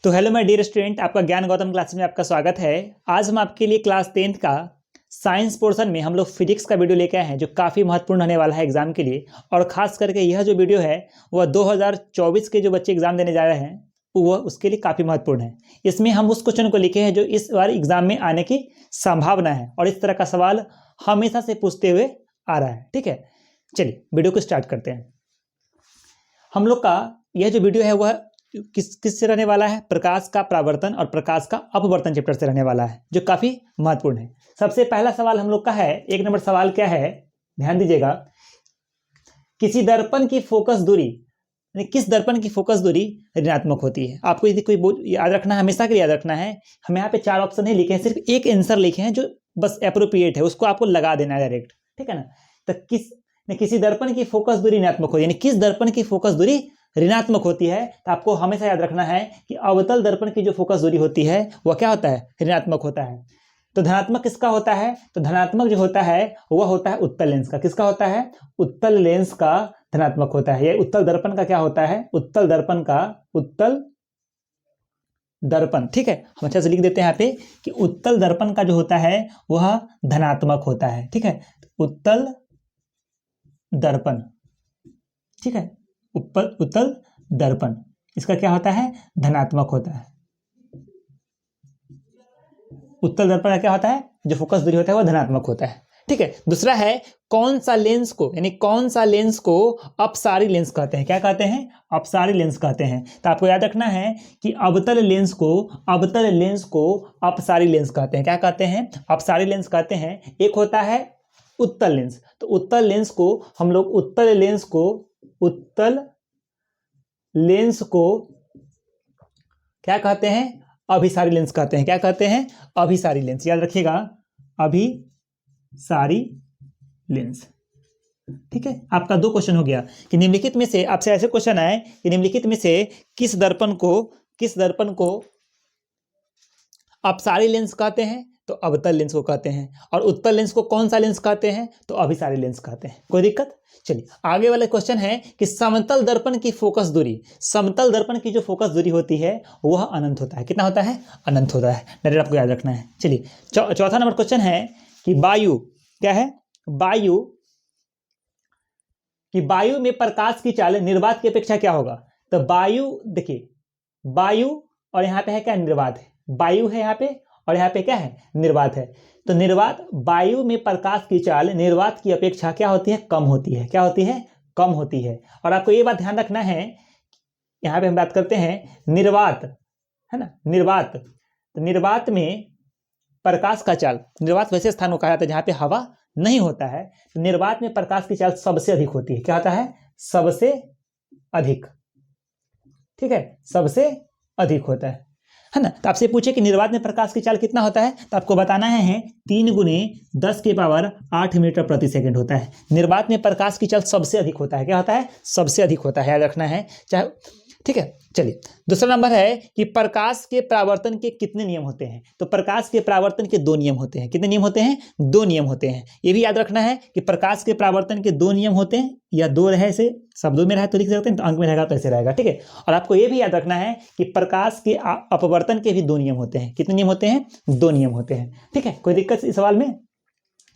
तो hello my dear student, आपका ज्ञान गौतम क्लास में आपका स्वागत है। आज हम आपके लिए क्लास 10th का साइंस पोर्शन में हम लोग फिजिक्स का वीडियो लेके आए हैं जो काफ़ी महत्वपूर्ण होने वाला है एग्जाम के लिए। और ख़ास करके यह जो वीडियो है वह 2024 के जो बच्चे एग्जाम देने जा रहे हैं वह उसके लिए काफ़ी महत्वपूर्ण है। इसमें हम उस क्वेश्चन को लिखे हैं जो इस बार एग्जाम में आने की संभावना है और इस तरह का सवाल हमेशा से पूछते हुए आ रहा है। ठीक है, चलिए वीडियो को स्टार्ट करते हैं। हम लोग का यह जो वीडियो है वह किस से रहने वाला है? प्रकाश का परावर्तन और प्रकाश का अपवर्तन चैप्टर से रहने वाला है जो काफी महत्वपूर्ण है। सबसे पहला सवाल हम लोग का है, 1 नंबर सवाल क्या है, ध्यान दीजिएगा। किसी दर्पण की फोकस दूरी, किस दर्पण की फोकस दूरी ऋणात्मक होती है? आपको यदि कोई याद रखना है, हमेशा के लिए याद रखना है। हम यहाँ पे 4 ऑप्शन नहीं लिखे हैं, सिर्फ एक आंसर लिखे हैं जो बस अप्रोप्रिएट है, उसको आपको लगा देना है डायरेक्ट। ठीक है ना? तो किसी दर्पण की फोकस दूरी ऋणात्मक होती है, यानी किस दर्पण की फोकस दूरी ऋणात्मक होती है? तो आपको हमेशा याद रखना है कि अवतल दर्पण की जो फोकस दूरी होती है वह क्या होता है? ऋणात्मक होता है। तो धनात्मक किसका होता है? तो धनात्मक जो होता है वह होता है उत्तल लेंस का। किसका होता है? उत्तल लेंस का धनात्मक होता है। यह उत्तल दर्पण का क्या होता है? उत्तल दर्पण का, उत्तल दर्पण। ठीक है, हम अच्छे से लिख देते हैं यहाँ पे कि उत्तल दर्पण का जो होता है वह धनात्मक होता है। ठीक है, उत्तल दर्पण, ठीक है, उत्तल दर्पण इसका क्या होता है? धनात्मक होता है। उत्तल दर्पण का क्या होता है? जो फोकस दूरी होता है वह धनात्मक होता है। ठीक है, दूसरा है कौन सा लेंस को, यानी कौन सा लेंस को अपसारी लेंस कहते हैं? क्या कहते हैं? अपसारी लेंस कहते हैं। तो आपको याद रखना है कि अवतल लेंस को अपसारी लेंस कहते हैं। क्या कहते हैं? अपसारी लेंस कहते हैं। एक होता है उत्तल लेंस, तो उत्तल लेंस को हम लोग उत्तल लेंस को क्या कहते हैं? अभिसारी लेंस कहते हैं। क्या कहते हैं? अभिसारी लेंस। याद रखिएगा, अभिसारी लेंस। ठीक है, आपका 2 क्वेश्चन हो गया कि निम्नलिखित में से, आपसे ऐसे क्वेश्चन आए कि निम्नलिखित में से किस दर्पण को अपसारी लेंस कहते हैं? तो अवतल लेंस को कहते हैं। और उत्तल लेंस को कौन सा लेंस कहते हैं? तो अभिसारी लेंस कहते हैं। कोई दिक्कत? चलिए आगे वाला क्वेश्चन है कि समतल दर्पण की फोकस दूरी, समतल दर्पण की जो फोकस दूरी होती है वह अनंत होता है। कितना होता है? अनंत होता है। डायरेक्ट आपको याद रखना है। चलिए चौथा नंबर क्वेश्चन है कि वायु क्या है? वायु में प्रकाश की चाल निर्वात की अपेक्षा क्या होगा? तो वायु, देखिए वायु और यहाँ पे है क्या? निर्वात है। वायु है यहाँ पे और यहाँ पे क्या है? निर्वात है। तो निर्वात, वायु में प्रकाश की चाल निर्वात की अपेक्षा क्या होती है? कम होती है। क्या होती है? कम होती है। और आपको ये बात ध्यान रखना है, यहाँ पे हम बात करते हैं निर्वात, है ना, निर्वात। तो निर्वात में प्रकाश का चाल, निर्वात वैसे स्थान को कहा जाता है जहाँ पे हवा नहीं होता है। तो निर्वात में प्रकाश की चाल सबसे अधिक होती है। क्या होता है? सबसे अधिक। ठीक है, सबसे अधिक होता है ना? तो आपसे पूछे कि निर्वात में प्रकाश की चाल कितना होता है, तो आपको बताना है 3 × 10⁸ मीटर प्रति सेकंड होता है। निर्वात में प्रकाश की चाल सबसे अधिक होता है। क्या होता है? सबसे अधिक होता है, याद रखना है चाहे। ठीक है, चलिए दूसरा नंबर है कि प्रकाश के परावर्तन के कितने नियम होते हैं? तो प्रकाश के परावर्तन के 2 नियम होते हैं। कितने नियम होते हैं? 2 नियम होते हैं। ये भी याद रखना है कि प्रकाश के परावर्तन के 2 नियम होते हैं, या 2 रहे, ऐसे शब्दों में रहे तो लिख सकते हैं, तो अंक में रहेगा तो ऐसे रहेगा। ठीक है, और आपको ये भी याद रखना है कि प्रकाश के अपवर्तन के भी 2 नियम होते हैं। कितने नियम होते हैं? 2 नियम होते हैं। ठीक है, कोई दिक्कत इस सवाल में?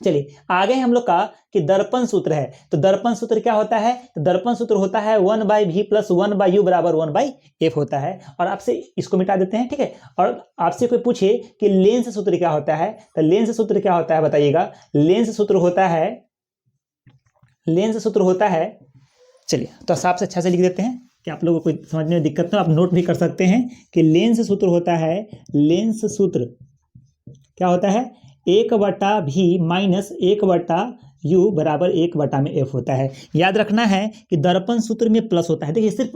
चलिए आगे हम लोग का कि दर्पण सूत्र है। तो दर्पण सूत्र क्या होता है? तो दर्पण सूत्र होता है 1/v + 1/u = 1/f होता है। और आपसे इसको मिटा देते हैं। ठीक है, और आपसे कोई पूछे कि लेंस सूत्र क्या होता है, तो लेंस सूत्र क्या होता है बताइएगा। लेंस सूत्र होता है, चलिए तो साफ से अच्छा से लिख देते हैं कि आप लोगों को समझने में दिक्कत ना, आप नोट भी कर सकते हैं कि लेंस सूत्र होता है, लेंस सूत्र क्या होता है? 1/v - 1/u = 1/f होता है। याद रखना है कि दर्पण सूत्र में प्लस होता है। देखिए सिर्फ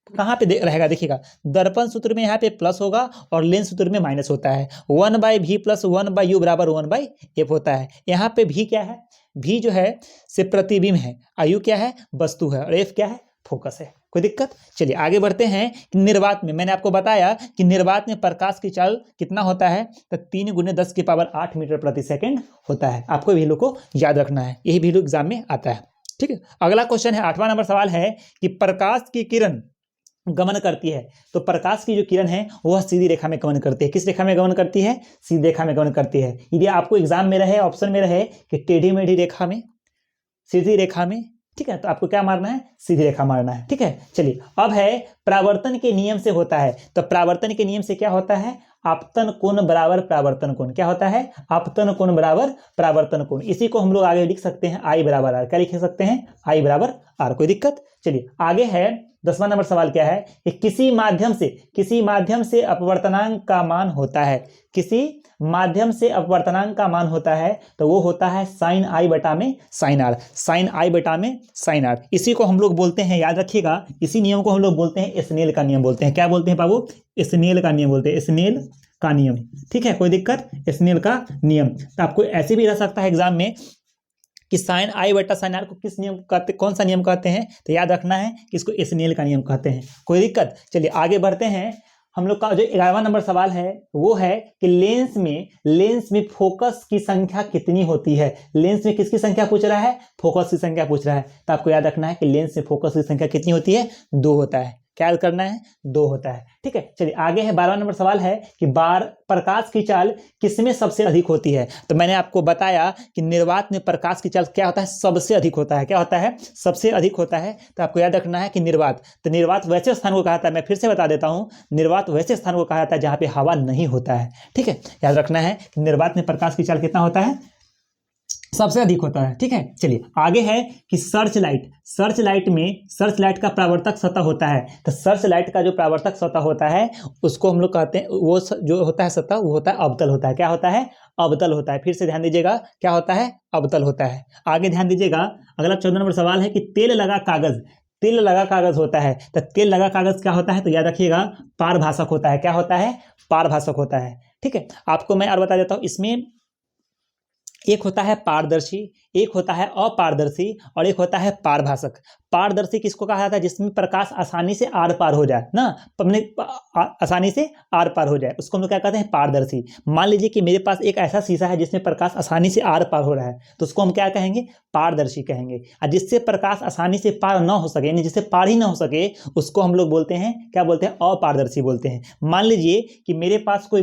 कहाँ पे रहेगा, देखिएगा दर्पण सूत्र में यहाँ पे प्लस होगा और लेंस सूत्र में माइनस होता है। 1/v + 1/u = 1/f होता है। यहाँ पे v क्या है? v जो है से प्रतिबिंब है, u क्या है? वस्तु है, और f क्या है? फोकस है। कोई दिक्कत? चलिए आगे बढ़ते हैं कि निर्वात में, मैंने आपको बताया कि निर्वात में प्रकाश की चाल कितना होता है? तो 3 × 10⁸ मीटर प्रति सेकंड होता है। आपको भी लोग को याद रखना है, यही भी एग्जाम में आता है। ठीक है, अगला क्वेश्चन है 8वां नंबर सवाल है कि प्रकाश की किरण गमन करती है तो प्रकाश की जो किरण है वह सीधी रेखा में गमन करती है। किस रेखा में गमन करती है? सीधी रेखा में गमन करती है। यदि आपको एग्जाम में रहे, ऑप्शन में रहे कि टेढ़ी मेढ़ी रेखा में, सीधी रेखा में, ठीक है, तो आपको क्या मारना है? सीधी रेखा मारना है। ठीक है, चलिए अब है परावर्तन के नियम से होता है। तो परावर्तन के नियम से क्या होता है? आपतन कोण बराबर परावर्तन कोण। क्या होता है? आपतन कोण बराबर परावर्तन कोण। इसी को हम लोग आगे लिख सकते हैं आई बराबर आर। क्या लिख सकते हैं? आई बराबर आर। कोई दिक्कत? चलिए आगे है 10वां नंबर सवाल क्या है कि किसी माध्यम से अपवर्तनांक का मान होता है। किसी माध्यम से अपवर्तनांक का मान होता है तो वो होता है साइन आई बटा में साइन आर। साइन आई बटा में साइन आर, इसी को हम लोग बोलते हैं, याद रखिएगा, इसी नियम को हम लोग बोलते हैं स्नेल का नियम बोलते हैं। क्या बोलते हैं बाबू? स्नेल का नियम बोलते हैं। स्नेल का नियम। ठीक है, कोई दिक्कत? स्नेल का नियम। तो आपको ऐसे भी रह सकता है एग्जाम में कि साइन आई बटा साइन आर को किस नियम कहते, कौन सा नियम कहते हैं? तो याद रखना है कि इसको स्नेल का नियम कहते हैं। कोई दिक्कत? चलिए आगे बढ़ते हैं। हम लोग का जो 11वां नंबर सवाल है वो है कि लेंस में फोकस की संख्या कितनी होती है। लेंस में किसकी संख्या पूछ रहा है? फोकस की संख्या पूछ रहा है। तो आपको याद रखना है कि लेंस में फोकस की संख्या कितनी होती है? 2 होता है। क्या याद करना है? 2 होता है। ठीक है, चलिए आगे है 12वां नंबर सवाल है कि प्रकाश की चाल किसमें सबसे अधिक होती है। तो मैंने आपको बताया कि निर्वात में प्रकाश की चाल क्या होता है? सबसे अधिक होता है। क्या होता है? सबसे अधिक होता है। तो आपको याद रखना है कि निर्वात, तो निर्वात वैसे स्थान को कहा जाता है, मैं फिर से बता देता हूं, निर्वात वैसे स्थान को कहा जाता है जहां पे हवा नहीं होता है। ठीक है, याद रखना है कि निर्वात में प्रकाश की चाल कितना होता है? सबसे अधिक होता है। ठीक है, चलिए आगे है कि सर्च लाइट का परावर्तक सतह होता है। तो सर्च लाइट का जो परावर्तक सतह होता है उसको हम लोग कहते हैं, वो जो होता है सतह वो होता है अवतल होता है। क्या होता है? अवतल होता है। फिर से ध्यान दीजिएगा, क्या होता है? अवतल होता है। आगे ध्यान दीजिएगा, अगला 14 नंबर सवाल है कि तेल लगा कागज होता है। तो तेल लगा कागज क्या होता है? तो याद रखिएगा, पारभाषक होता है। क्या होता है? पारभाषक होता है। ठीक है, आपको मैं और बता देता हूं, इसमें एक होता है पारदर्शी, एक होता है अपारदर्शी और एक होता है पारभाषक। पारदर्शी किसको कहा जाता है? जिसमें प्रकाश आसानी से आर पार हो जाए ना, आसानी से आर पार हो जाए, उसको हम लोग क्या कहते हैं? पारदर्शी। मान लीजिए कि मेरे पास एक ऐसा शीशा है जिसमें प्रकाश आसानी से आर पार हो रहा है, तो उसको हम क्या कहेंगे? पारदर्शी कहेंगे। और जिससे प्रकाश आसानी से पार न हो सके, यानी जिससे पार ही ना हो सके, उसको हम लोग बोलते हैं, क्या बोलते हैं? अपारदर्शी बोलते हैं। मान लीजिए कि मेरे पास कोई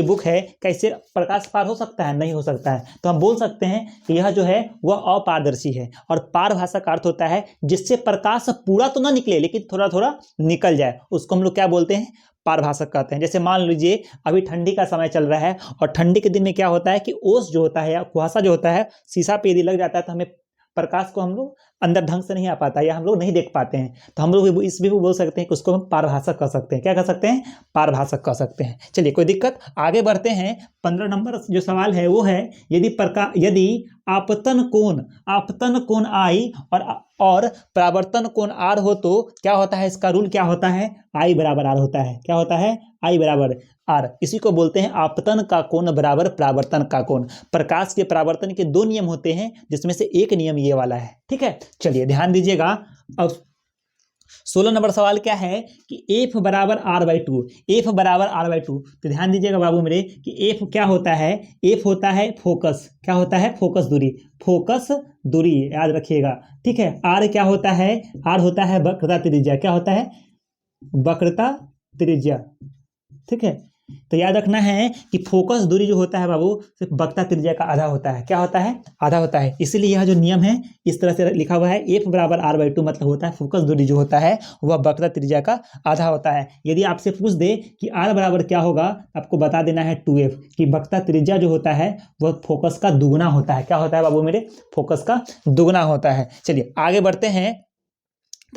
बुक है, कैसे प्रकाश पार हो सकता है? नहीं हो सकता है। तो हम बोल सकते हैं कि यह जो है वह अपारदर्शी है। और पारभाषा का अर्थ होता है जिससे प्रकाश पूरा तो ना निकले लेकिन थोड़ा थोड़ा निकल जाए, उसको हम लोग क्या बोलते हैं? पारभाषक कहते हैं। जैसे मान लीजिए अभी ठंडी का समय चल रहा है और ठंडी के दिन में क्या होता है कि ओस जो होता है या कुहासा जो होता है शीशा पे यदि लग जाता है तो हमें प्रकाश को हम लोग अंदर ढंग से नहीं आ पाता या हम लोग नहीं देख पाते हैं। तो हम लोग इस भी बोल सकते हैं कि उसको हम पारभाषक कह सकते हैं। क्या कह सकते हैं? पारभाषक कह सकते हैं। चलिए कोई दिक्कत? आगे बढ़ते हैं। 15 नंबर जो सवाल है वो है यदि आपतन कोण आई और परावर्तन कोण आर हो तो क्या होता है? इसका रूल क्या होता है? आई बराबर आर होता है। क्या होता है? आई बराबर आर। इसी को बोलते हैं आपतन का कोण बराबर परावर्तन का कोण। प्रकाश के परावर्तन के 2 नियम होते हैं जिसमें से एक नियम ये वाला है। ठीक है, चलिए ध्यान दीजिएगा। अब 16 नंबर सवाल क्या है कि एफ बराबर आर बाई टू। एफ बराबर आर बाई टू, तो ध्यान दीजिएगा बाबू मेरे कि एफ क्या होता है? एफ होता है फोकस। क्या होता है? फोकस दूरी। फोकस दूरी याद रखिएगा। ठीक है, आर क्या होता है? आर होता है वक्रता त्रिज्या। क्या होता है? वक्रता त्रिज्या। ठीक है, तो याद रखना है कि फोकस दूरी जो होता है बाबू सिर्फ वक्रता त्रिज्या का आधा होता है। क्या होता है? आधा होता है। इसीलिए यह जो नियम है इस तरह से लिखा हुआ है, एफ बराबर आर बाई टू, मतलब होता है फोकस दूरी जो होता है वह वक्रता त्रिज्या का आधा होता है। यदि आपसे पूछ दे कि आर बराबर क्या होगा, आपको बता देना है 2f, कि वक्रता त्रिज्या जो होता है वह फोकस का दुगुना होता है। क्या होता है बाबू मेरे? फोकस का दुगुना होता है। चलिए आगे बढ़ते हैं।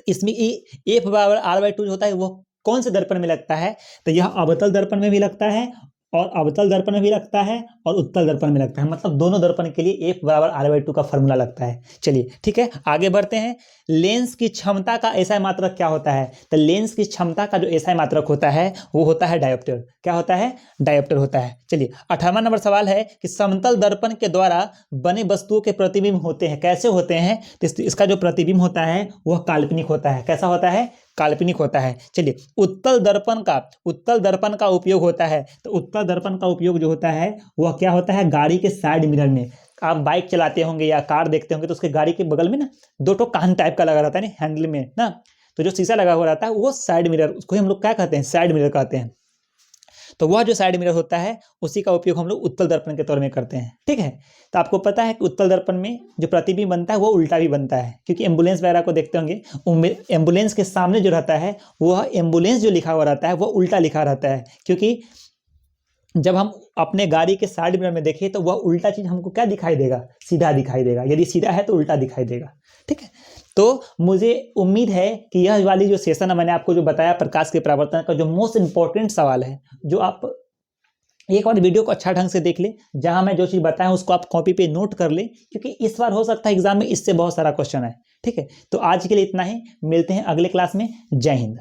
इसमें एफ बराबर आर बाई टू जो होता है वो कौन से दर्पण में लगता है? तो यह अवतल दर्पण में भी लगता है और अवतल दर्पण में भी लगता है और उत्तल दर्पण में लगता है। मतलब दोनों दर्पण के लिए एफ बराबर आर बाई टू का फॉर्मूला लगता है। चलिए ठीक है, आगे बढ़ते हैं। लेंस की क्षमता का एसआई मात्रक क्या होता है? तो लेंस की क्षमता का जो एसआई मात्रक होता है वो होता है डायोप्टर। क्या होता है? डायोप्टर होता है। चलिए 18वां नंबर सवाल है कि समतल दर्पण के द्वारा बने वस्तुओं के प्रतिबिंब होते हैं, कैसे होते हैं? तो इसका जो प्रतिबिंब होता है वह काल्पनिक होता है। कैसा होता है? काल्पनिक होता है। चलिए उत्तल दर्पण का उपयोग होता है। तो उत्तल दर्पण का उपयोग जो होता है वह क्या होता है? गाड़ी के साइड मिरर में। आप बाइक चलाते होंगे या कार देखते होंगे तो उसके गाड़ी के बगल में ना 2 ठो कान टाइप का लगा रहता है ना, हैंडल में ना, तो जो शीशा लगा हुआ रहता है वो साइड मिरर, उसको हम लोग क्या कहते हैं, साइड मिरर कहते हैं। तो वह जो साइड मिरर होता है उसी का उपयोग हम लोग उत्तल दर्पण के तौर में करते हैं, ठीक है। तो आपको पता है कि उत्तल दर्पण में जो प्रतिबिंब बनता है वो उल्टा भी बनता है, क्योंकि एम्बुलेंस वगैरह को देखते होंगे, एम्बुलेंस के सामने जो रहता है वह एम्बुलेंस जो लिखा हुआ रहता है वो उल्टा लिखा रहता है, क्योंकि जब हम अपने गाड़ी के साइड मिरर में देखें तो वह उल्टा चीज हमको क्या दिखाई देगा, सीधा दिखाई देगा, यदि सीधा है तो उल्टा दिखाई देगा, ठीक है। तो मुझे उम्मीद है कि यह वाली जो सेशन है मैंने आपको जो बताया प्रकाश के परावर्तन का जो मोस्ट इंपॉर्टेंट सवाल है, जो आप एक बार वीडियो को अच्छा ढंग से देख ले, जहां मैं जो चीज बताया उसको आप कॉपी पे नोट कर ले, क्योंकि इस बार हो सकता है एग्जाम में इससे बहुत सारा क्वेश्चन है, ठीक है। तो आज के लिए इतना ही, मिलते हैं अगले क्लास में। जय हिंद।